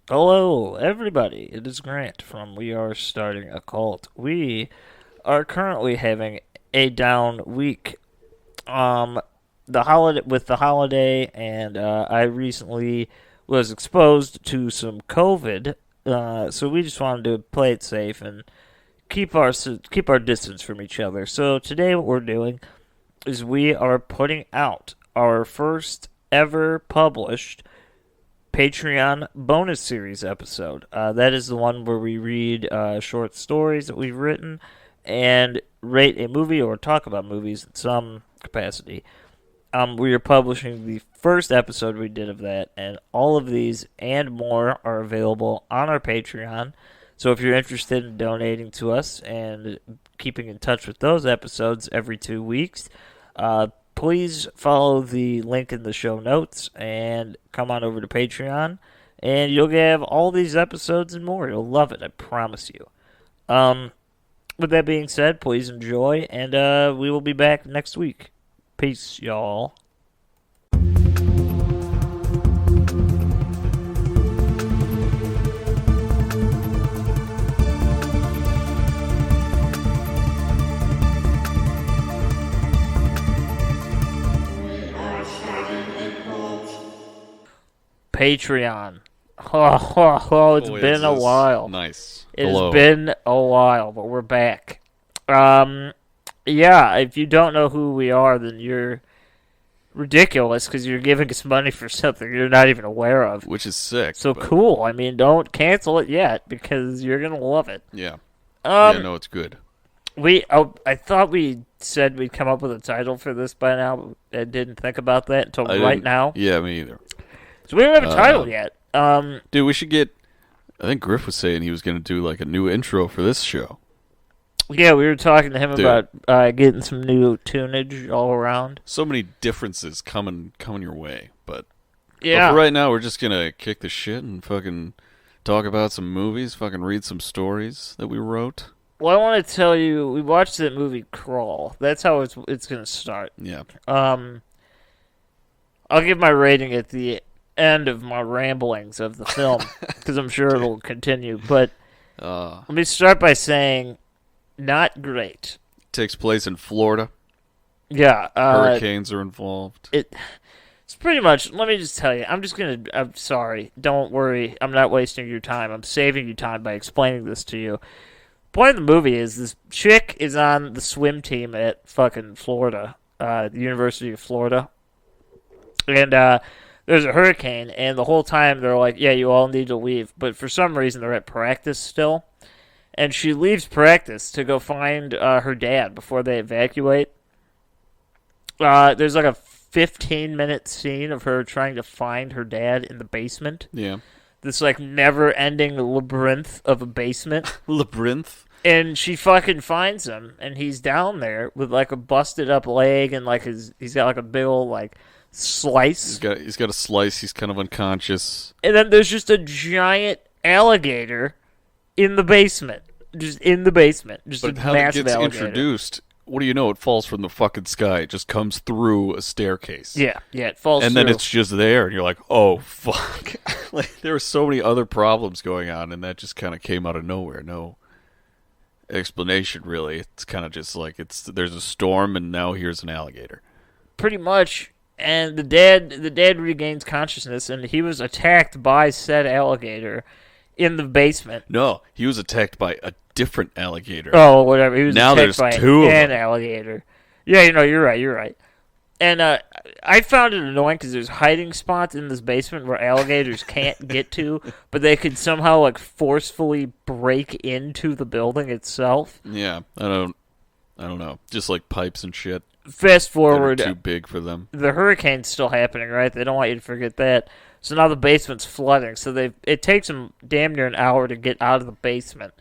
Hello, everybody. It is Grant from We Are Starting a Cult. We are currently having a down week. Um, the holiday, and I recently was exposed to some COVID. So we just wanted to play it safe and keep our distance from each other. So today, what we're doing is we are putting out our first ever published Patreon bonus series episode. That is the one where we read short stories that we've written and rate a movie or talk about movies in some capacity. We are publishing the first episode we did of that, and all of these and more are available on our Patreon. So if you're interested in donating to us and keeping in touch with those episodes every 2 weeks, please follow the link in the show notes and come on over to Patreon, and you'll get all these episodes and more. You'll love it, I promise you. Um, with that being said, please enjoy, and we will be back next week. Peace, y'all. Patreon. It's Boy, been is a this while. nice. It Hello. has been a while, but we're back. Um, yeah, if you don't know who we are, then you're ridiculous because you're giving us money for something you're not even aware of. Which is sick. So but cool. I mean, don't cancel it yet because you're gonna love it. Yeah. Um, Yeah, no, it's good. I thought we said we'd come up with a title for this by now, but I didn't think about that until I right didn't- now. Yeah, me either. So we don't have a title Uh, yet. Dude, we should get. I think Griff was saying he was going to do like a new intro for this show. Yeah, we were talking to him Dude. about getting some new tunage all around. So many differences coming your way. But Yeah. for right now, we're just going to kick the shit and fucking talk about some movies, fucking read some stories that we wrote. Well, I want to tell you, we watched that movie Crawl. That's how it's going to start. Yeah. I'll give my rating at the end of my ramblings of the film because I'm sure it'll continue. But let me start by saying, not great. Takes place in Florida. Yeah, Hurricanes are involved. it's pretty much. Let me just tell you, I'm sorry. Don't worry. I'm not wasting your time. I'm saving you time by explaining this to you. Point of the movie is this chick is on the swim team at fucking Florida, the University of Florida, and there's a hurricane, and the whole time they're like, "Yeah, you all need to leave," but for some reason they're at practice still, and she leaves practice to go find her dad before they evacuate. There's like a 15-minute scene of her trying to find her dad in the basement. Yeah. This like never-ending labyrinth of a basement. Labyrinth. And she fucking finds him, and he's down there with like a busted up leg, and like he's got like a big old like slice. He's got a slice. He's kind of unconscious. And then there's just a giant alligator in the basement, just But a how it massive gets alligator. introduced, what do you know? It falls from the fucking sky. It just comes through a staircase. Yeah, it falls And through. then it's just there, and you're like, oh, fuck. Like, there were so many other problems going on, and that just kind of came out of nowhere. No explanation, really. It's kind of just like, there's a storm, and now here's an alligator. pretty much. And the dad regains consciousness, and he was attacked by said alligator in the basement. No, he was attacked by a different alligator. Oh, whatever. He was Now attacked there's by two of an them. alligator. Yeah, you're right. And I found it annoying because there's hiding spots in this basement where alligators can't get to, but they could somehow like forcefully break into the building itself. Yeah, I don't know. Just like pipes and shit. Fast That are forward, too big for them. the hurricane's still happening, right? They don't want you to forget that. So now the basement's flooding. So it takes them damn near an hour to get out of the basement.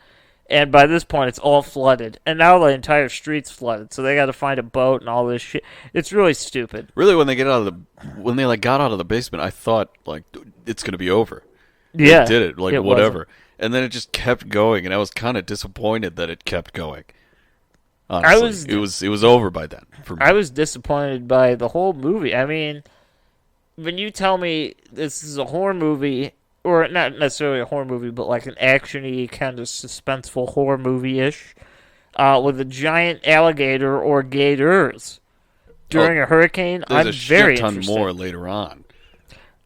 And by this point, it's all flooded. And now the entire street's flooded. So they got to find a boat and all this shit. It's really stupid. Really, when they got out of the basement, I thought like it's gonna be over. Yeah. They did it, like it whatever. And then it just kept going, and I was kind of disappointed that it kept going. Honestly, it was over by then for me. I was disappointed by the whole movie. I mean, when you tell me this is a horror movie or not necessarily a horror movie, but like an action-y kind of suspenseful horror movie-ish, with a giant alligator or gators during a hurricane. There's I'm a very shit ton interested. more later on.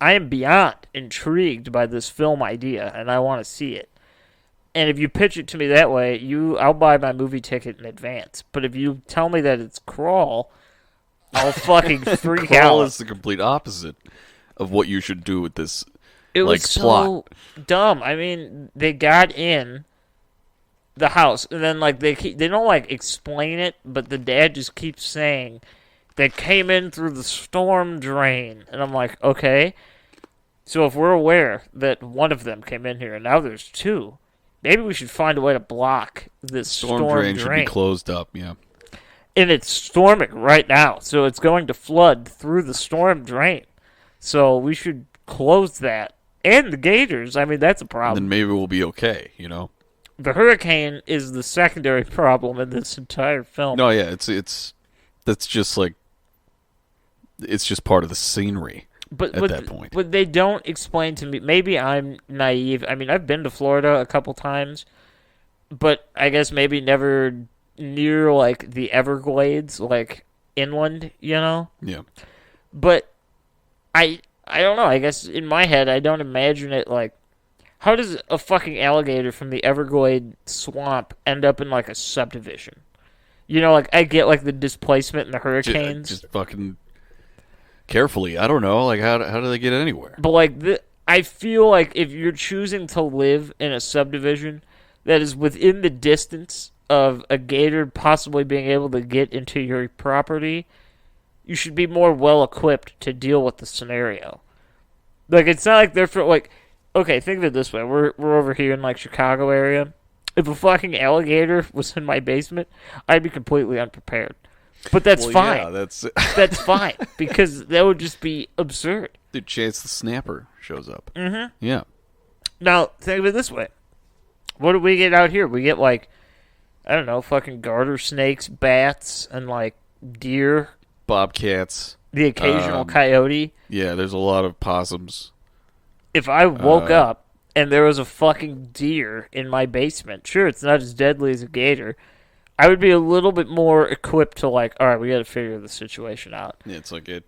I am beyond intrigued by this film idea, and I want to see it. And if you pitch it to me that way, I'll buy my movie ticket in advance. But if you tell me that it's Crawl, I'll fucking freak Crawl out. is the complete opposite of what you should do with this. It like, was plot. so dumb. I mean, they got in the house, and then like they don't like explain it, but the dad just keeps saying they came in through the storm drain, and I'm like, okay. So if we're aware that one of them came in here, and now there's two, maybe we should find a way to block this storm Drain should be closed up, yeah. And it's storming right now, so it's going to flood through the storm drain. So we should close that. And the gators, I mean, that's a And problem. then maybe we'll be okay, you know? The hurricane is the secondary problem in this entire film. No, yeah, that's just like, it's just part of the scenery but at that point. But they don't explain to me. Maybe I'm naive. I mean, I've been to Florida a couple times, but I guess maybe never near like the Everglades, like inland, you know? Yeah. But I don't know. I guess in my head, I don't imagine it like. How does a fucking alligator from the Everglade swamp end up in like a subdivision? You know, like I get like the displacement and the hurricanes, Just fucking carefully. I don't know. Like, how do they get anywhere? but like I feel like if you're choosing to live in a subdivision that is within the distance of a gator possibly being able to get into your property, you should be more well equipped to deal with the scenario. Like it's not like they're for like. Okay, think of it this way. We're over here in, like, Chicago area. If a fucking alligator was in my basement, I'd be completely unprepared. But that's fine. Yeah, that's That's fine, because that would just be absurd. the chance the snapper shows up. Mm-hmm. Yeah. Now, think of it this way. What do we get out here? We get, like, I don't know, fucking garter snakes, bats, and, like, deer, Bobcats. the occasional coyote. Yeah, there's a lot of possums. If I woke up and there was a fucking deer in my basement, sure, it's not as deadly as a gator, I would be a little bit more equipped to like, all right, we got to figure the situation out. Yeah, it's like it.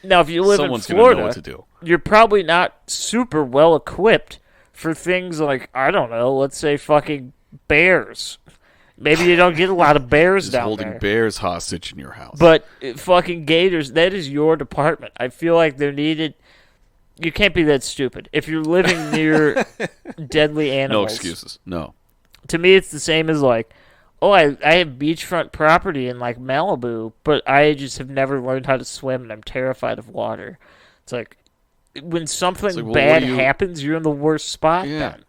Now, if you live in Someone's Florida, gonna know what to do. you're probably not super well equipped for things like, I don't know, let's say fucking bears. Maybe you don't get a lot of bears Just down holding there. bears hostage in your house. But fucking gators, that is your department. I feel like they're needed. You can't be that stupid. If you're living near deadly no animals. excuses. No. To me, it's the same as like, oh, I have beachfront property in like Malibu, but I just have never learned how to swim and I'm terrified of water. It's like, when something like, well, bad what do you- happens, you're in the worst spot Yeah. then.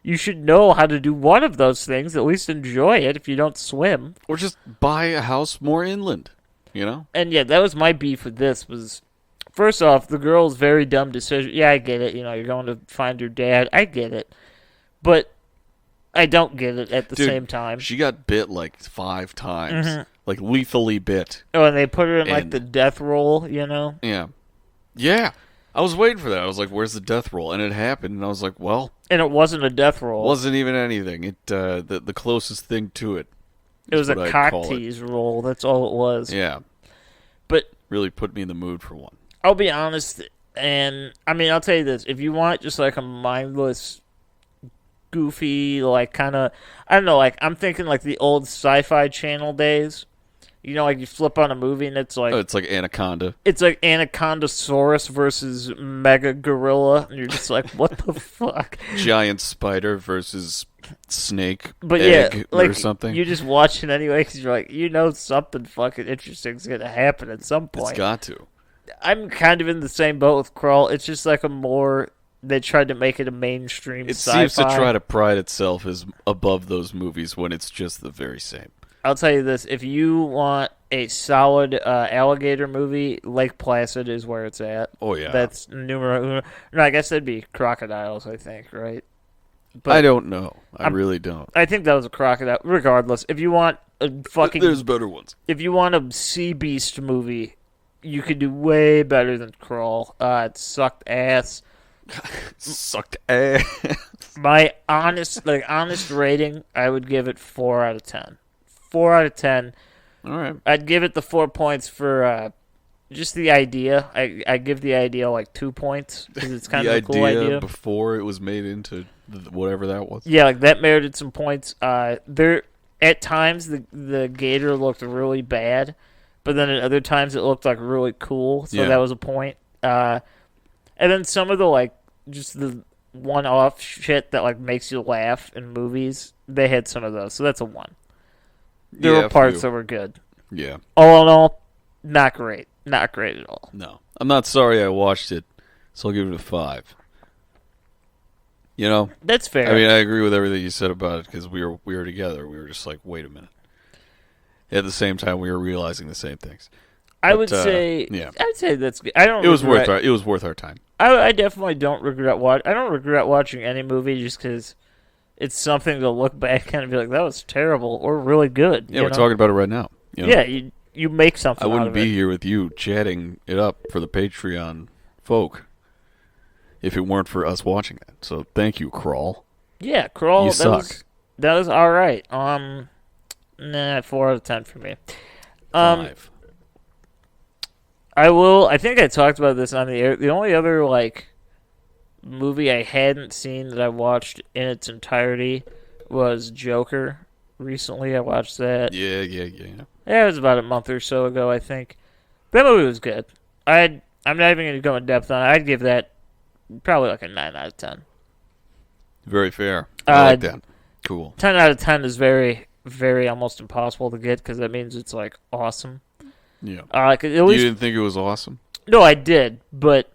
You should know how to do one of those things, at least enjoy it if you don't swim. Or just buy a house more inland. You know? And yeah, that was my beef with this was, first off, the girl's very dumb decision. Yeah, I get it. You know, you're going to find your dad. I get it. But I don't get it at the Dude, same time. She got bit like 5 times. Mhm. Like lethally bit. Oh, and they put her in like And- the death roll, you know? Yeah. Yeah. I was waiting for that. I was like, where's the death roll? And it happened, and I was like, well, And it wasn't a death roll. wasn't even anything. It the closest thing to it. It was a what I'd cock call it. tease roll. That's all it was. Yeah. But Really put me in the mood for one. I'll be honest, and I mean, I'll tell you this. If you want just like a mindless, goofy, like kind of, I don't know, like I'm thinking like the old Sci-Fi Channel days. You know, like you flip on a movie and it's like Oh, it's like Anaconda. it's like Anacondasaurus versus Mega Gorilla, and you're just like, what the fuck? Giant spider versus snake But egg yeah, like or something. you just watch it anyway because you're like, you know, something fucking interesting's gonna happen at some It's point. got to. I'm kind of in the same boat with Crawl. It's just like a more. They tried to make it a mainstream It sci-fi. seems to try to pride itself as above those movies when it's just the very same. I'll tell you this: if you want a solid alligator movie, Lake Placid is where it's at. Oh yeah. That's numero uno. No, I guess that'd be crocodiles. I think, right? I don't know. I I'm- really don't. I think that was a crocodile. Regardless, if you want a fucking, There's better ones. if you want a sea beast movie, you could do way better than Crawl. It sucked ass. Sucked ass. My honest rating, I would give it 4 out of 10. 4 out of 10. All right. I'd give it the 4 points for just the idea. I give the idea like 2 points because it's kind of a cool idea. Before it was made into whatever that was. Yeah, like that merited some points. There at times the gator looked really bad, but then at other times it looked like really cool. So Yeah. that was a point. And then some of the like just the one-off shit that like makes you laugh in movies, they had some of those. So that's a 1. There were parts that were good. Yeah. All in all, not great. Not great at all. No. I'm not sorry I watched it, so I'll give it a 5. You know? That's fair. I mean, I agree with everything you said about it because we were together. We were just like, wait a minute. At the same time, we were realizing the same things. I would say, yeah. I'd say that's good. I don't. It was worth our time. I definitely don't regret I don't regret watching any movie just because it's something to look back and be like, that was terrible or really good. Yeah, we're talking about it right now. You know? Yeah, you make something. I wouldn't out of be it. here with you chatting it up for the Patreon folk if it weren't for us watching that. So thank you, Crawl. Yeah, Crawl. You that suck. That was all right. 4 out of 10 for me. 5. I think I talked about this on the air. The only other like movie I hadn't seen that I watched in its entirety was Joker. Recently, I watched that. Yeah. Yeah, it was about a month or so ago, I think. That movie was good. I'm not even going to go in depth on it. I'd give that probably like a 9 out of 10. Very fair. I like that. Cool. 10 out of 10 is very, very almost impossible to get because that means it's like awesome. Yeah. At You least didn't think it was awesome? no, I did, but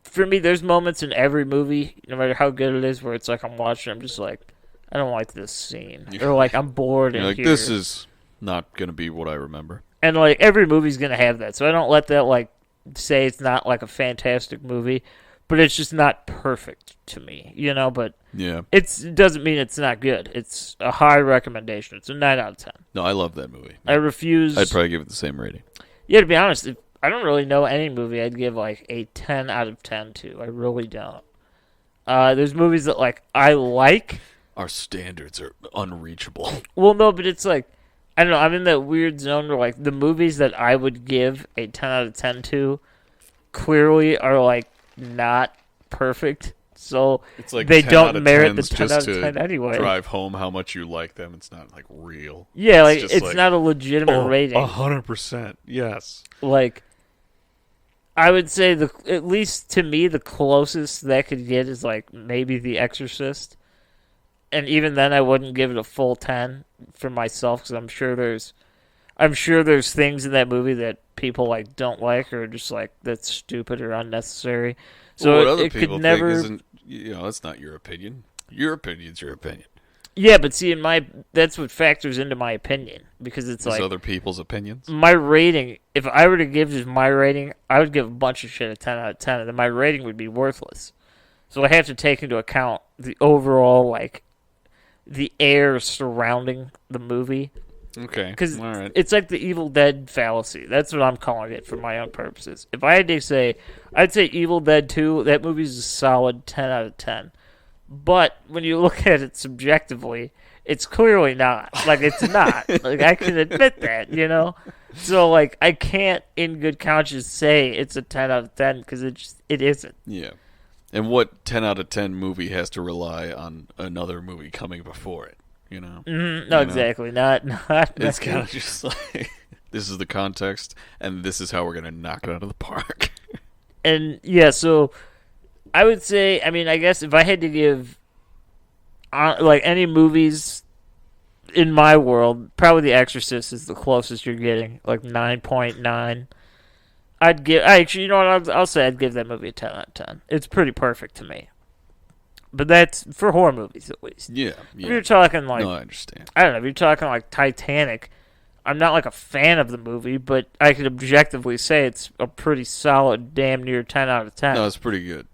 for me, there's moments in every movie, no matter how good it is, where it's like I'm watching, I'm just like, I don't like this scene, or like I'm bored. You're in like, here. this is not going to be what I remember. And like every movie's gonna have that, so I don't let that like say it's not like a fantastic movie, but it's just not perfect to me, you know. But Yeah. it doesn't mean it's not good. It's a high recommendation. It's a 9 out of 10. No, I love that movie. I refuse. I'd probably give it the same rating. Yeah, to be honest, I don't really know any movie I'd give like a 10 out of 10 to. I really don't. There's movies that like I like. Our standards are unreachable. Well, no, but it's like I don't know. I'm in that weird zone where like the movies that I would give a 10 out of 10 to clearly are like not perfect. So It's like they 10 don't out of merit the 10s 10 just out of to 10 anyway. drive home how much you like them. It's not like real. Yeah, like just it's like, not a legitimate rating. 100%. Yes. Like I would say at least to me the closest that could get is like maybe The Exorcist. And even then I wouldn't give it a full 10 for myself because I'm sure there's things in that movie that people like don't like or just like that's stupid or unnecessary. So Well, what other it people could never think isn't, that's not your opinion. Your opinion's your opinion. Yeah, but see that's what factors into my opinion because it's There's like other people's opinions. my rating, if I were to give just my rating, I would give a bunch of shit a 10 out of 10, and then my rating would be worthless. So I have to take into account the overall, like, the air surrounding the movie. Okay. Because All right. it's like the Evil Dead fallacy. That's what I'm calling it for my own purposes. If I had to say, I'd say Evil Dead 2, that movie's a solid 10 out of 10. But when you look at it subjectively, it's clearly not. Like, it's not. Like, I can admit that, you know? So, like, I can't, in good conscience, say it's a 10 out of 10 because it isn't. Yeah. And what 10 out of 10 movie has to rely on another movie coming before it, you know? Mm-hmm. No, exactly. Not. It's kind of just like, this is the context, and this is how we're going to knock it out of the park. And, yeah, so I would say, I mean, I guess if I had to give, like, any movies in my world, probably The Exorcist is the closest you're getting, like 9.9. Actually, you know what, I'll say I'd give that movie a 10 out of 10. It's pretty perfect to me. But that's for horror movies, at least. Yeah. If you're talking, like, No, I understand. I don't know, if you're talking, like, Titanic, I'm not, like, a fan of the movie, but I could objectively say it's a pretty solid, damn near 10 out of 10. No, it's pretty good.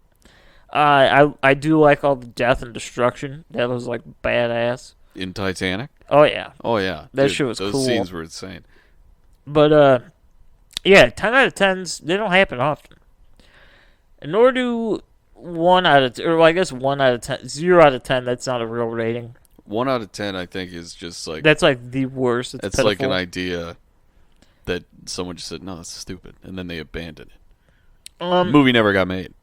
I do like all the death and destruction. That was, like, badass. In Titanic? Oh, yeah. Oh, yeah. That shit was those cool. Those scenes were insane. But, yeah, 10 out of 10s, they don't happen often. Nor do, 1 out of, or well, I guess 1 out of 10, 0 out of 10. That's not a real rating. 1 out of 10, I think, is just like That's like the worst. It's pitiful. like an idea that someone just said, no, that's stupid, and then they abandoned it. The movie never got made.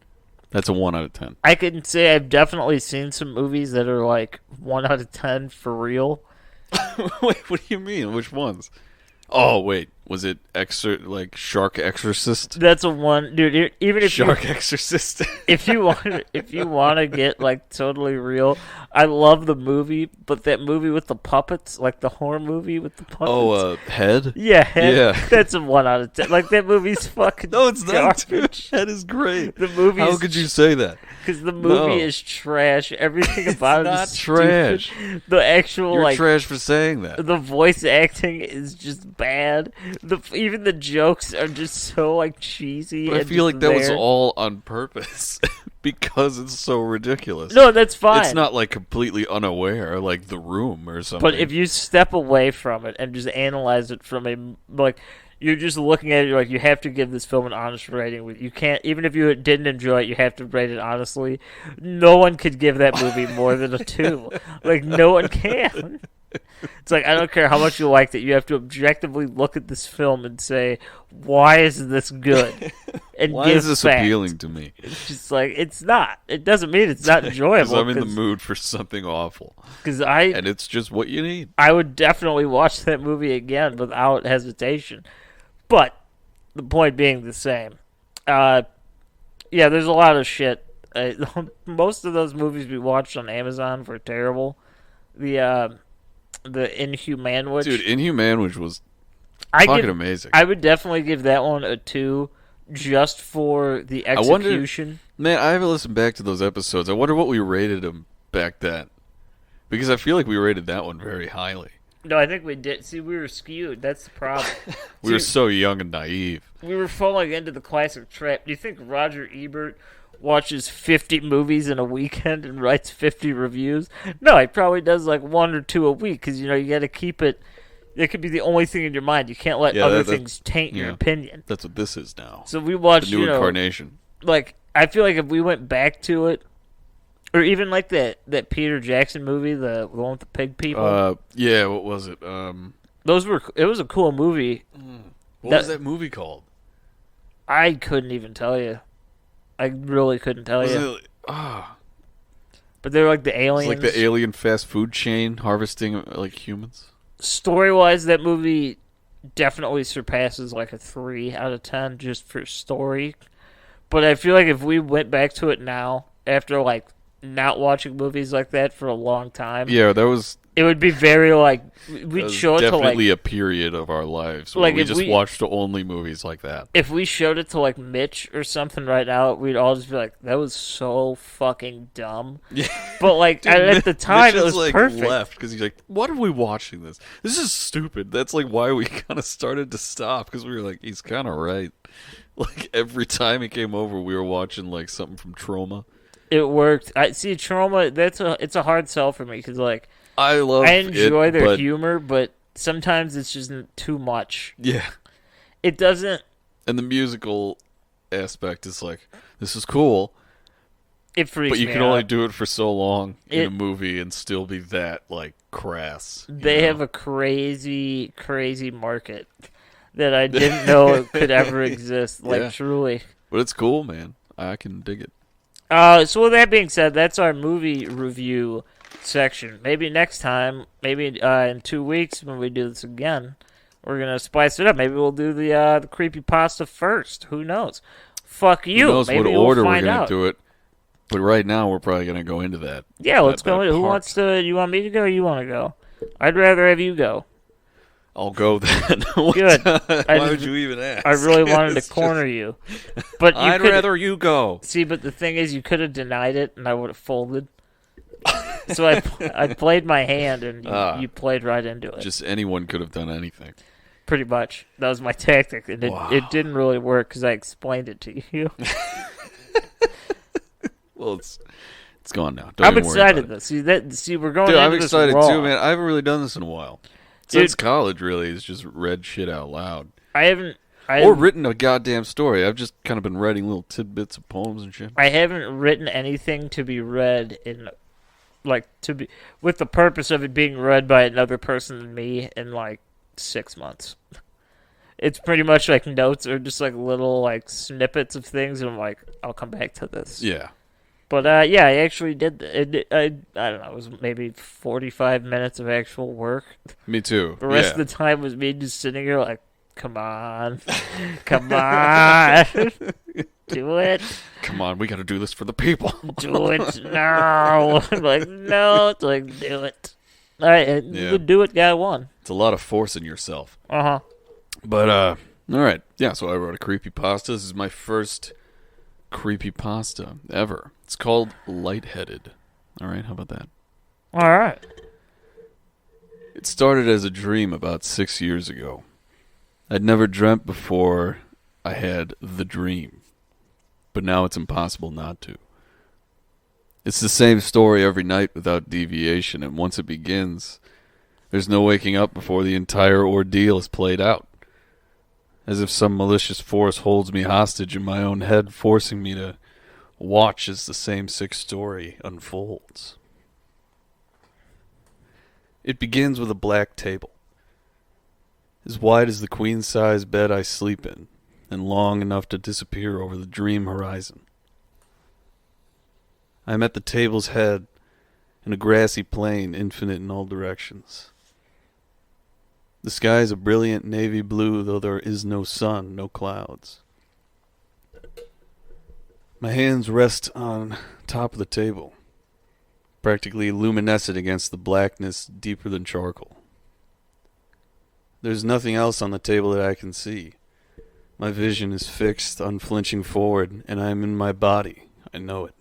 That's a 1 out of 10. I can say I've definitely seen some movies that are like 1 out of 10 for real. Wait, what do you mean? Which ones? Oh, wait. Was it like Shark Exorcist? That's a 1, dude. Even if Shark Exorcist. if you want to get like totally real, I love the movie, but that movie with the puppets, like the horror movie with the puppets. Oh, Head? Yeah, Head. Yeah. That's a 1 out of 10. Like that movie's fucking No, it's not, dude. garbage. Head is great. The movie. How could you say that? Because the movie No. is trash. Everything about it not is trash. stupid. The actual You're like trash for saying that. the voice acting is just bad. Even the jokes are just so like cheesy. But I and feel just like that was there. all on purpose because it's so ridiculous. No, that's fine. It's not like completely unaware, like The Room or something. But if you step away from it and just analyze it from a like, you're just looking at it you're like you have to give this film an honest rating. You can't, even if you didn't enjoy it, you have to rate it honestly. No one could give that movie more than a 2. Like no one can. It's like I don't care how much you liked it. You have to objectively look at this film and say, why is this good? And why give is this facts. appealing to me? It's just like it's not. It doesn't mean it's not enjoyable. Because I'm in the mood for something awful. Because And it's just what you need. I would definitely watch that movie again without hesitation. But the point being the same. Yeah, there's a lot of shit. Most of those movies we watched on Amazon were terrible. The Inhumanwich. Dude, Inhumanwich was I fucking amazing. I would definitely give that one a 2 just for the execution. Man, I haven't listened back to those episodes. I wonder what we rated them back then. Because I feel like we rated that one very highly. No, I think we did. See, we were skewed. That's the problem. We were so young and naive. We were falling into the classic trap. Do you think Roger Ebert watches 50 movies in a weekend and writes 50 reviews? No, he probably does like 1 or 2 a week because, you got to keep it. It could be the only thing in your mind. You can't let other things taint your opinion. That's what this is now. So we watched, the new incarnation. Like, I feel like if we went back to it, or even like that Peter Jackson movie, the one with the pig people. Yeah, what was it? It was a cool movie. What was that movie called? I couldn't even tell you. I really couldn't tell you. But they're like the aliens. It's like the alien fast food chain harvesting like humans. Story-wise, that movie definitely surpasses like a 3 out of 10 just for story. But I feel like if we went back to it now, after like not watching movies like that for a long time, yeah, it would be very like we'd show it to like definitely a period of our lives where like we if just we- watched only movies like that. if we showed it to like Mitch or something right now, we'd all just be like, "That was so fucking dumb." Yeah. But like Dude, at the time, Mitch it was like perfect. left because he's like, "What are we watching this? This is stupid." That's like why we kind of started to stop because we were like, "He's kind of right." Like every time he came over, we were watching like something from Trauma. It worked. I see Trauma. It's a hard sell for me because like I enjoy their but, humor, but sometimes it's just too much. Yeah, It doesn't. and the musical aspect is like, this is cool, It freaks but you me can out. only do it for so long in It- a movie and still be that like crass. They have a crazy, crazy market that I didn't know could ever exist. Like Yeah. truly. But it's cool, man. I can dig it. So with that being said, that's our movie review section. Maybe next time, maybe in 2 weeks when we do this again, we're gonna spice it up. Maybe we'll do the creepypasta first. Who knows? Fuck you. Who knows Maybe what we'll order we're find gonna out. do it? But right now, we're probably gonna go into that. Yeah, let's that go. Who part. wants to? You want me to go? Or you want to go? I'd rather have you go. I'll go then. Good. Why would you even ask? I really wanted It's to corner you, but you I'd could rather you go. see. But the thing is, you could have denied it, and I would have folded. So I played my hand, and you played right into it. Just anyone could have done anything. Pretty much, that was my tactic, and it didn't really work because I explained it to you. Well, it's gone now. Don't I'm even worry excited about though. See, we're going. it. Dude, into I'm this excited raw. too, man. I haven't really done this in a while. Dude. Since college, really, is just read shit out loud. I haven't. Or written a goddamn story. I've just kind of been writing little tidbits of poems and shit. I haven't written anything to be read in, like, to be with the purpose of it being read by another person than me in like 6 months. It's pretty much like notes or just like little like snippets of things, and I'm like, I'll come back to this. Yeah. But yeah, I actually did. I don't know. It was maybe 45 minutes of actual work. Me too. The rest of the time was me just sitting here like, come on, come on, do it. Come on, we got to do this for the people. Do it now. I'm like, no, it's like, do it. All right, you do it, guy one. It's a lot of force in yourself. Uh-huh. But, all right. Yeah, so I wrote a creepypasta. This is my first creepypasta ever. It's called Lightheaded. All right, how about that? All right. It started as a dream about 6 years ago. I'd never dreamt before I had the dream. But now it's impossible not to. It's the same story every night without deviation, and once it begins, there's no waking up before the entire ordeal is played out. As if some malicious force holds me hostage in my own head, forcing me to watch as the same sick story unfolds. It begins with a black table, as wide as the queen-size bed I sleep in, and long enough to disappear over the dream horizon. I am at the table's head, in a grassy plain infinite in all directions. The sky is a brilliant navy blue, though there is no sun, no clouds. My hands rest on top of the table, practically luminescent against the blackness deeper than charcoal. There's nothing else on the table that I can see. My vision is fixed, unflinching forward, and I am in my body. I know it.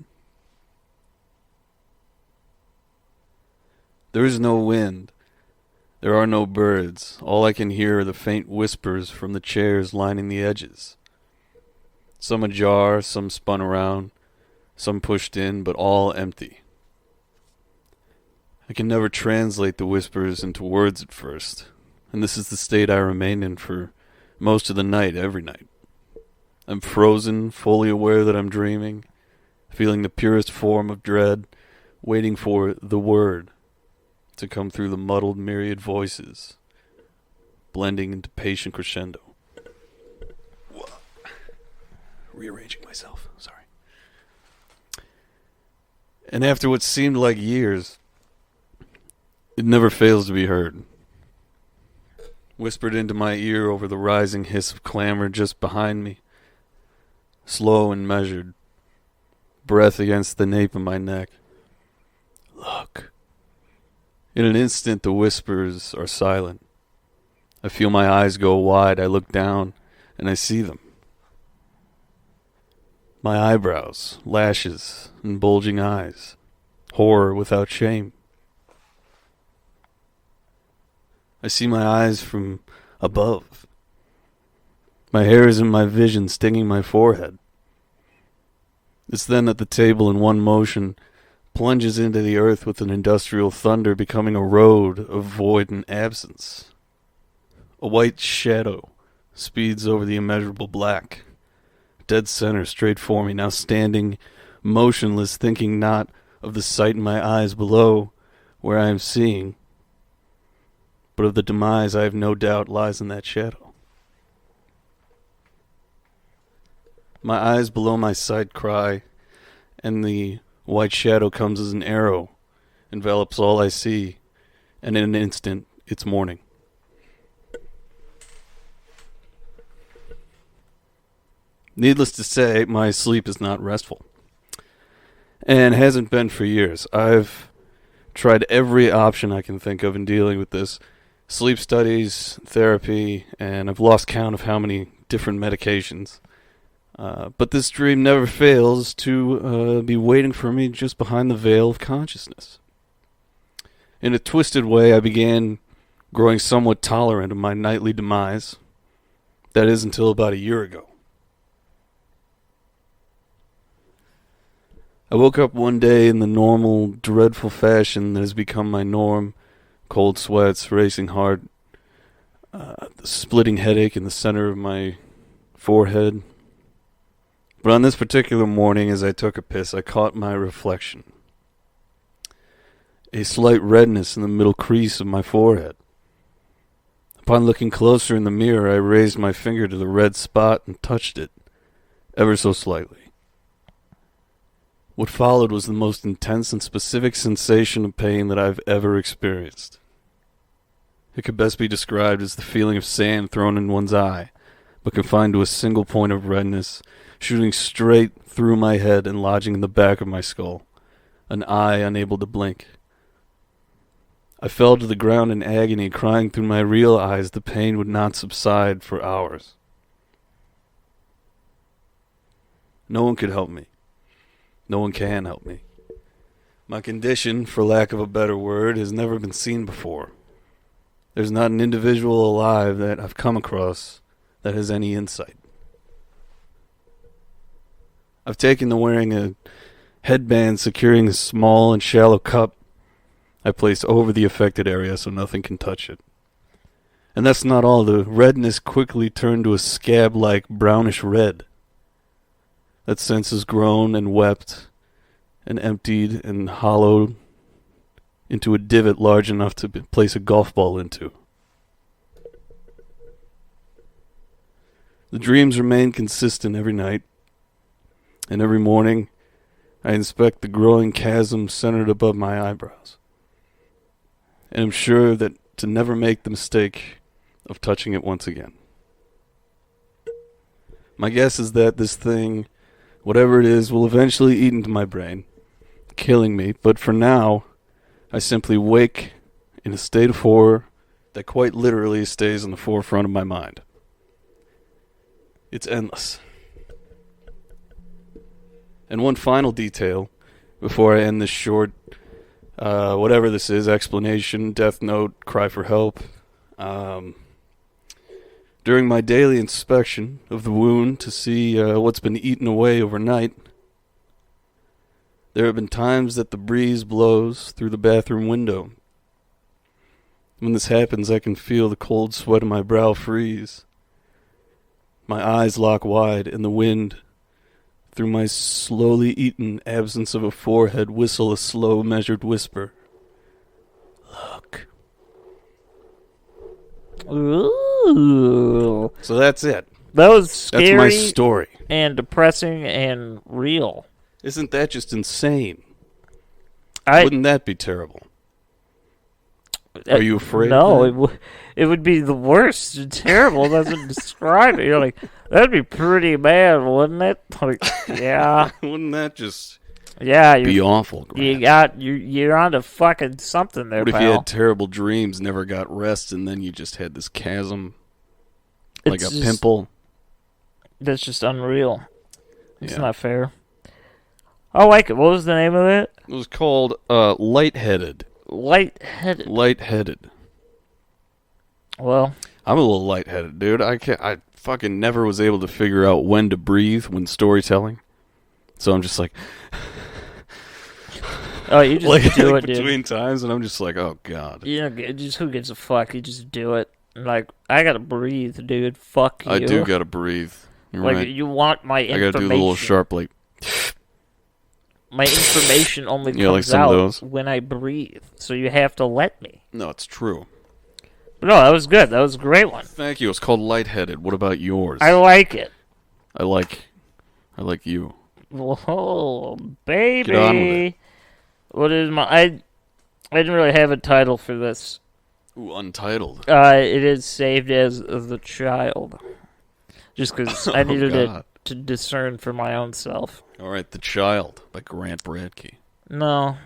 There is no wind. There are no birds. All I can hear are the faint whispers from the chairs lining the edges. Some ajar, some spun around, some pushed in, but all empty. I can never translate the whispers into words at first, and this is the state I remain in for most of the night, every night. I'm frozen, fully aware that I'm dreaming, feeling the purest form of dread, waiting for the word to come through the muddled myriad voices, blending into patient crescendo. Rearranging myself, sorry. And after what seemed like years, it never fails to be heard. Whispered into my ear over the rising hiss of clamor just behind me. Slow and measured, breath against the nape of my neck. Look. In an instant, the whispers are silent. I feel my eyes go wide. I look down, and I see them. My eyebrows, lashes, and bulging eyes. Horror without shame. I see my eyes from above. My hair is in my vision, stinging my forehead. It's then that the table, in one motion, plunges into the earth with an industrial thunder, becoming a road of void and absence. A white shadow speeds over the immeasurable black, dead center straight for me, now standing motionless, thinking not of the sight in my eyes below, where I am seeing, but of the demise I have no doubt lies in that shadow. My eyes below my sight cry, and the white shadow comes as an arrow, envelops all I see, and in an instant, it's morning. Needless to say, my sleep is not restful, and hasn't been for years. I've tried every option I can think of in dealing with this. Sleep studies, therapy, and I've lost count of how many different medications. But this dream never fails to be waiting for me just behind the veil of consciousness. In a twisted way, I began growing somewhat tolerant of my nightly demise. That is, until about a year ago. I woke up one day in the normal, dreadful fashion that has become my norm. Cold sweats, racing heart, the splitting headache in the center of my forehead. But on this particular morning, as I took a piss, I caught my reflection. A slight redness in the middle crease of my forehead. Upon looking closer in the mirror, I raised my finger to the red spot and touched it, ever so slightly. What followed was the most intense and specific sensation of pain that I've ever experienced. It could best be described as the feeling of sand thrown in one's eye, but confined to a single point of redness, shooting straight through my head and lodging in the back of my skull, an eye unable to blink. I fell to the ground in agony, crying through my real eyes the pain would not subside for hours. No one could help me. No one can help me. My condition, for lack of a better word, has never been seen before. There's not an individual alive that I've come across that has any insight. I've taken to wearing a headband securing a small and shallow cup I placed over the affected area so nothing can touch it. And that's not all. The redness quickly turned to a scab-like brownish red. That sense has grown and wept and emptied and hollowed into a divot large enough to place a golf ball into. The dreams remain consistent every night, and every morning I inspect the growing chasm centered above my eyebrows, and am sure that to never make the mistake of touching it once again. My guess is that this thing, whatever it is, will eventually eat into my brain, killing me, but for now, I simply wake in a state of horror that quite literally stays in the forefront of my mind. It's endless. And one final detail before I end this short, whatever this is, explanation, death note, cry for help. During my daily inspection of the wound to see what's been eaten away overnight, there have been times that the breeze blows through the bathroom window. When this happens, I can feel the cold sweat on my brow freeze. My eyes lock wide, and the wind, through my slowly eaten absence of a forehead, whistle a slow, measured whisper. Look. Ooh. So that's it. That was scary. That's my story. And depressing and real. Isn't that just insane? Wouldn't that be terrible? Are you afraid? No, it would be the worst. Terrible doesn't describe it. You're like, that'd be pretty bad, wouldn't it? Like, yeah. Wouldn't that just be awful? Grant? You're onto fucking something there, What if pal. you had terrible dreams, never got rest, and then you just had this chasm, like a pimple? That's just unreal. It's Yeah. not fair. I like it. What was the name of it? It was called Lightheaded. Lightheaded. Lightheaded. Well, I'm a little lightheaded, dude. I fucking never was able to figure out when to breathe when storytelling. So I'm just like, oh, you just do it, dude. Between times, and I'm just like, oh god. Yeah, just who gives a fuck? You just do it. Like, I gotta breathe, dude. Fuck you. I do gotta breathe. You're like, right. you want my information. I gotta do the little sharp, like. My information only Yeah, like comes some of out those. when I breathe. So you have to let me. No, it's true. But no, that was good. That was a great one. Thank you. It's called Lightheaded. What about yours? I like it. I like you. Whoa, baby. Get on with it. What is my... I didn't really have a title for this. Ooh, Untitled. It is saved as The Child. Just because I needed it to discern for my own self. All right, The Child by Grant Bradkey. No,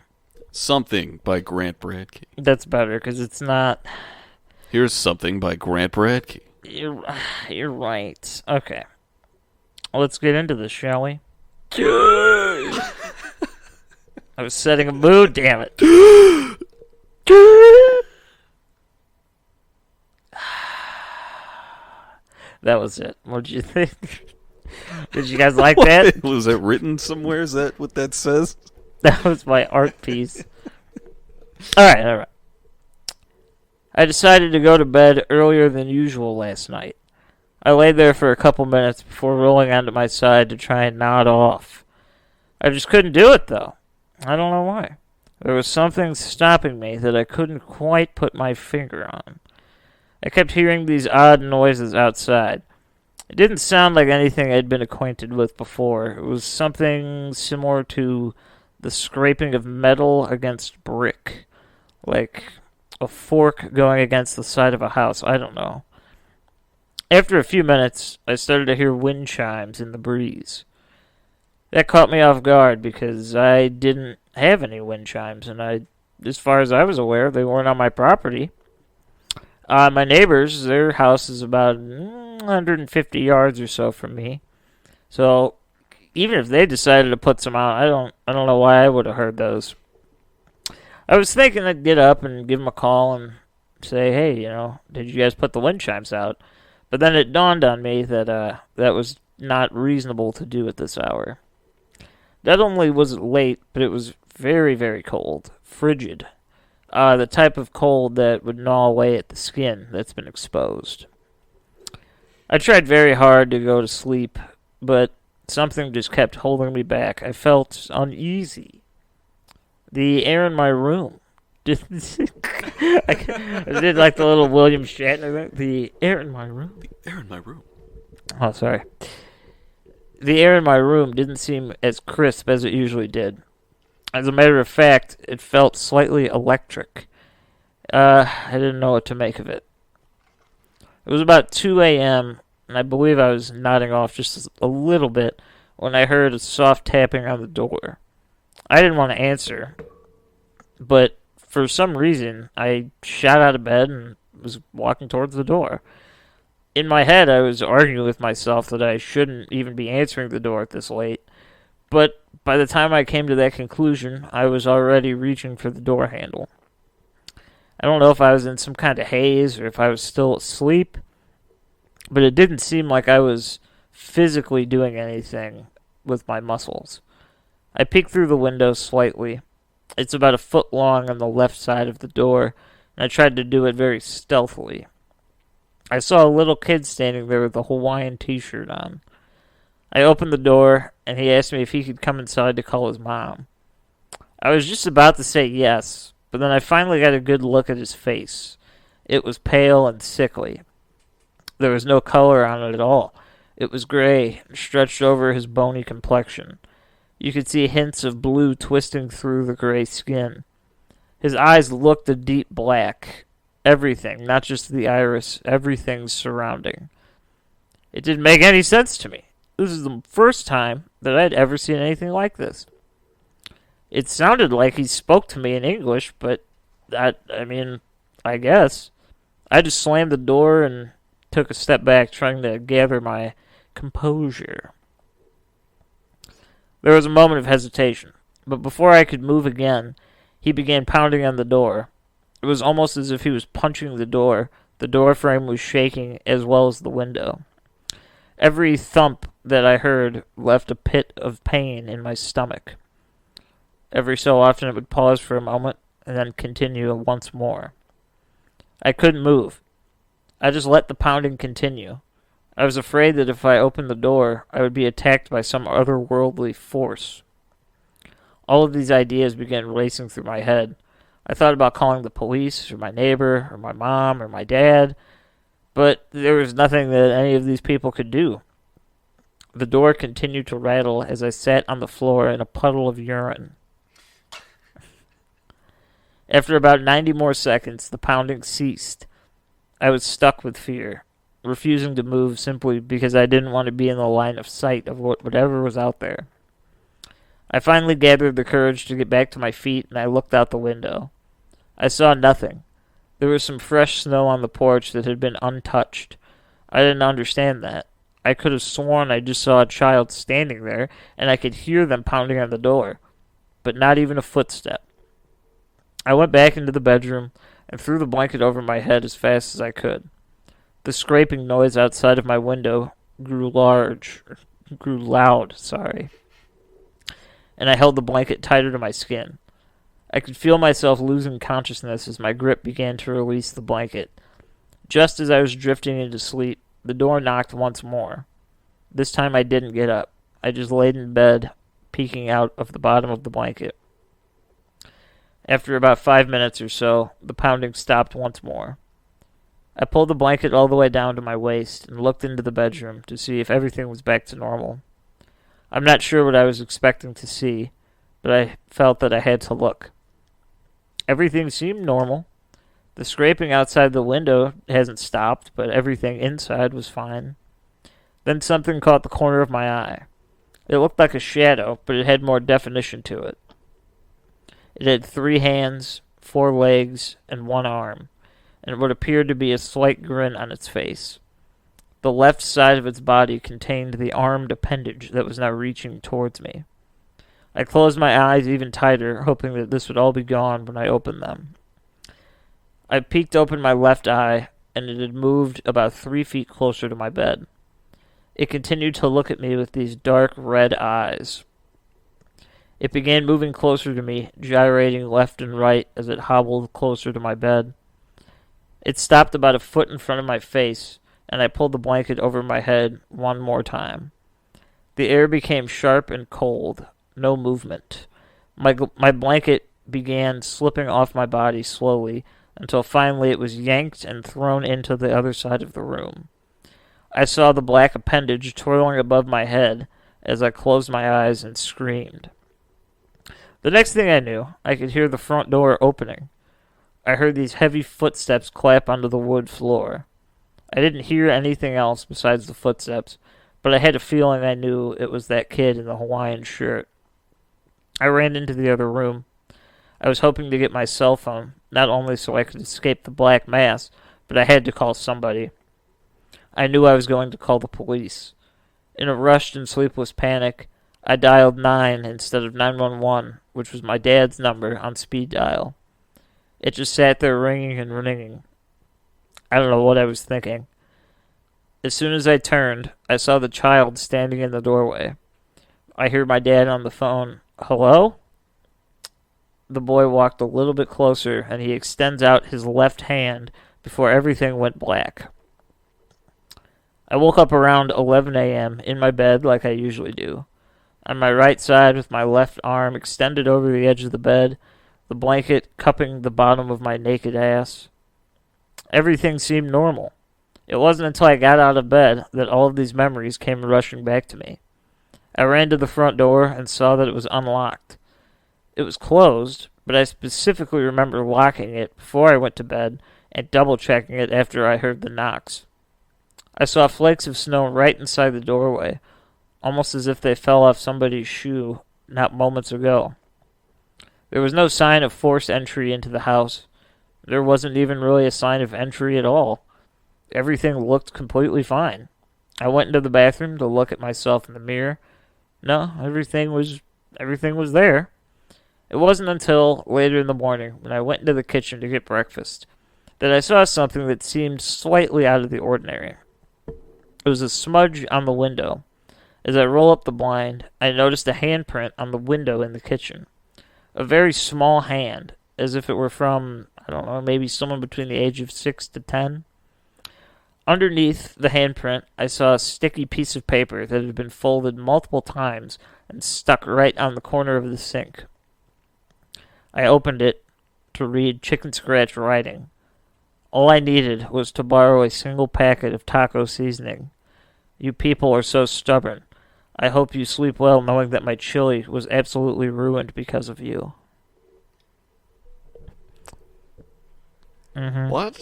Something by Grant Bradkey. that's better because it's not... Here's Something by Grant Bradkey. You're right. Okay. Let's get into this, shall we? I was setting a mood, damn it. That was it. What did you think? Did you guys like that? Was that written somewhere? Is that what that says? That was my art piece. Alright. I decided to go to bed earlier than usual last night. I lay there for a couple minutes before rolling onto my side to try and nod off. I just couldn't do it, though. I don't know why. There was something stopping me that I couldn't quite put my finger on. I kept hearing these odd noises outside. It didn't sound like anything I'd been acquainted with before. It was something similar to the scraping of metal against brick, like a fork going against the side of a house. I don't know. After a few minutes, I started to hear wind chimes in the breeze. That caught me off guard because I didn't have any wind chimes, and as far as I was aware, they weren't on my property. My neighbors, their house is about 150 yards or so from me. So even if they decided to put some out, I don't know why I would have heard those. I was thinking I'd get up and give them a call and say, hey, did you guys put the wind chimes out? But then it dawned on me that that was not reasonable to do at this hour. Not only was it late, but it was very, very cold, frigid. The type of cold that would gnaw away at the skin that's been exposed. I tried very hard to go to sleep, but something just kept holding me back. I felt uneasy. The air in my room. I did like the little William Shatner thing. The air in my room. The air in my room. Oh, sorry. The air in my room didn't seem as crisp as it usually did. As a matter of fact, it felt slightly electric. I didn't know what to make of it. It was about 2 a.m., and I believe I was nodding off just a little bit when I heard a soft tapping on the door. I didn't want to answer, but for some reason, I shot out of bed and was walking towards the door. In my head, I was arguing with myself that I shouldn't even be answering the door at this late, but by the time I came to that conclusion, I was already reaching for the door handle. I don't know if I was in some kind of haze or if I was still asleep, but it didn't seem like I was physically doing anything with my muscles. I peeked through the window slightly. It's about a foot long on the left side of the door, and I tried to do it very stealthily. I saw a little kid standing there with a Hawaiian t-shirt on. I opened the door, and he asked me if he could come inside to call his mom. I was just about to say yes, but then I finally got a good look at his face. It was pale and sickly. There was no color on it at all. It was gray, stretched over his bony complexion. You could see hints of blue twisting through the gray skin. His eyes looked a deep black. Everything, not just the iris, everything surrounding. It didn't make any sense to me. This is the first time that I'd ever seen anything like this. It sounded like he spoke to me in English, but I guess. I just slammed the door and took a step back, trying to gather my composure. There was a moment of hesitation, but before I could move again, he began pounding on the door. It was almost as if he was punching the door. The door frame was shaking as well as the window. Every thump that I heard left a pit of pain in my stomach. Every so often it would pause for a moment and then continue once more. I couldn't move. I just let the pounding continue. I was afraid that if I opened the door, I would be attacked by some otherworldly force. All of these ideas began racing through my head. I thought about calling the police, or my neighbor, or my mom, or my dad, but there was nothing that any of these people could do. The door continued to rattle as I sat on the floor in a puddle of urine. After about 90 more seconds, the pounding ceased. I was stuck with fear, refusing to move simply because I didn't want to be in the line of sight of whatever was out there. I finally gathered the courage to get back to my feet, and I looked out the window. I saw nothing. There was some fresh snow on the porch that had been untouched. I didn't understand that. I could have sworn I just saw a child standing there, and I could hear them pounding on the door, but not even a footstep. I went back into the bedroom and threw the blanket over my head as fast as I could. The scraping noise outside of my window grew loud, and I held the blanket tighter to my skin. I could feel myself losing consciousness as my grip began to release the blanket. Just as I was drifting into sleep, The door knocked once more. This time I didn't get up. I just laid in bed, peeking out of the bottom of the blanket. After about 5 minutes or so, the pounding stopped once more. I pulled the blanket all the way down to my waist and looked into the bedroom to see if everything was back to normal. I'm not sure what I was expecting to see, but I felt that I had to look. Everything seemed normal. The scraping outside the window hasn't stopped, but everything inside was fine. Then something caught the corner of my eye. It looked like a shadow, but it had more definition to it. It had 3 hands, 4 legs, and 1 arm, and what appeared to be a slight grin on its face. The left side of its body contained the armed appendage that was now reaching towards me. I closed my eyes even tighter, hoping that this would all be gone when I opened them. I peeked open my left eye, and it had moved about 3 feet closer to my bed. It continued to look at me with these dark red eyes. It began moving closer to me, gyrating left and right as it hobbled closer to my bed. It stopped about a foot in front of my face, and I pulled the blanket over my head one more time. The air became sharp and cold. No movement. My blanket began slipping off my body slowly until finally it was yanked and thrown into the other side of the room. I saw the black appendage twirling above my head as I closed my eyes and screamed. The next thing I knew, I could hear the front door opening. I heard these heavy footsteps clap onto the wood floor. I didn't hear anything else besides the footsteps, but I had a feeling I knew it was that kid in the Hawaiian shirt. I ran into the other room. I was hoping to get my cell phone, not only so I could escape the black mass, but I had to call somebody. I knew I was going to call the police. In a rushed and sleepless panic, I dialed 9 instead of 911, which was my dad's number, on speed dial. It just sat there ringing and ringing. I don't know what I was thinking. As soon as I turned, I saw the child standing in the doorway. I heard my dad on the phone. Hello? The boy walked a little bit closer, and he extends out his left hand before everything went black. I woke up around 11 a.m. in my bed like I usually do. On my right side with my left arm extended over the edge of the bed, the blanket cupping the bottom of my naked ass. Everything seemed normal. It wasn't until I got out of bed that all of these memories came rushing back to me. I ran to the front door and saw that it was unlocked. It was closed, but I specifically remember locking it before I went to bed and double-checking it after I heard the knocks. I saw flakes of snow right inside the doorway, almost as if they fell off somebody's shoe not moments ago. There was no sign of forced entry into the house. There wasn't even really a sign of entry at all. Everything looked completely fine. I went into the bathroom to look at myself in the mirror. No, everything was there. It wasn't until later in the morning, when I went into the kitchen to get breakfast, that I saw something that seemed slightly out of the ordinary. It was a smudge on the window. As I rolled up the blind, I noticed a handprint on the window in the kitchen. A very small hand, as if it were from, I don't know, maybe someone between the age of 6 to 10. Underneath the handprint, I saw a sticky piece of paper that had been folded multiple times and stuck right on the corner of the sink. I opened it to read chicken scratch writing. All I needed was to borrow a single packet of taco seasoning. You people are so stubborn. I hope you sleep well knowing that my chili was absolutely ruined because of you. Mm-hmm. What?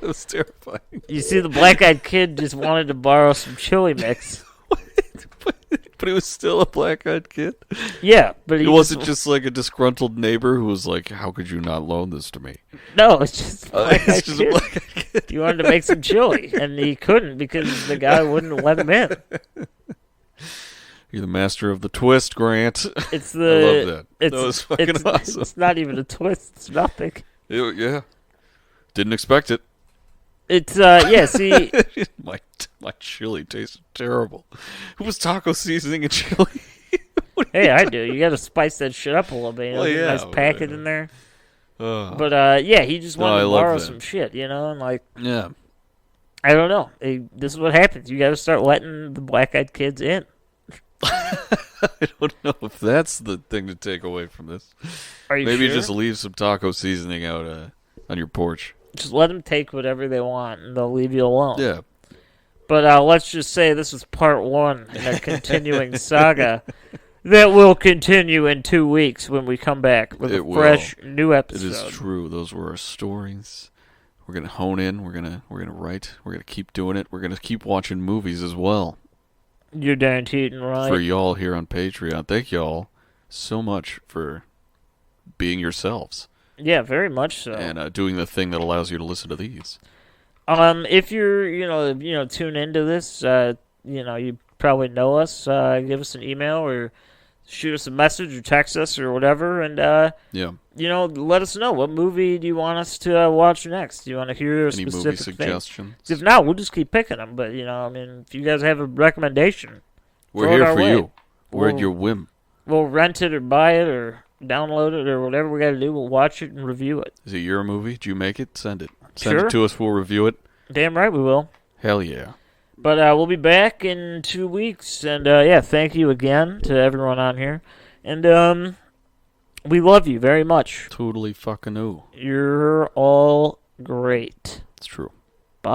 That was terrifying. You see, the black-eyed kid just wanted to borrow some chili mix. But he was still a black-eyed kid? Yeah, but he wasn't just like a disgruntled neighbor who was like, how could you not loan this to me? No, it's just a black-eyed kid. He wanted to make some chili, and he couldn't because the guy wouldn't let him in. You're the master of the twist, Grant. It's I love that. That was fucking awesome. It's not even a twist. It's nothing. Yeah. Didn't expect it. It's, yeah, see... My chili tastes terrible. Who was taco seasoning a chili? Hey, I do. You gotta spice that shit up a little bit. You know, Well, get a yeah, nice packet in there. But yeah, he just No, wanted I to love borrow that. some shit, and like, Yeah. I don't know. This is what happens. You got to start letting the black-eyed kids in. I don't know if that's the thing to take away from this. Are you Maybe sure? just leave some taco seasoning out on your porch. Just let them take whatever they want, and they'll leave you alone. Yeah. But let's just say this was part 1 in a continuing saga that will continue in 2 weeks when we come back with It a will. fresh new It episode. is true. Those were our stories. We're gonna hone in. We're gonna write. We're gonna keep doing it. We're gonna keep watching movies as well You're guaranteed right. for y'all here on Patreon. Thank y'all so much for being yourselves Yeah, very much so. and doing the thing that allows you to listen to these. If you're, tune into this, you probably know us. Give us an email or shoot us a message or text us or whatever, and Yeah. let us know what movie do you want us to watch next. Do you want to hear a Any movie specific thing? suggestions? If not, we'll just keep picking them. But if you guys have a recommendation, We're throw it here our for way. you. We're at We'll- your whim. we'll rent it or buy it or download it or whatever we got to do. We'll watch it and review it. Is it your movie? Did you make it? Send it. Send Sure. it to us. We'll review it. Damn right we will. Hell yeah. But we'll be back in 2 weeks, and yeah, thank you again to everyone on here, and we love you very much. Totally fucking ooh. You're all great. It's true. Bye.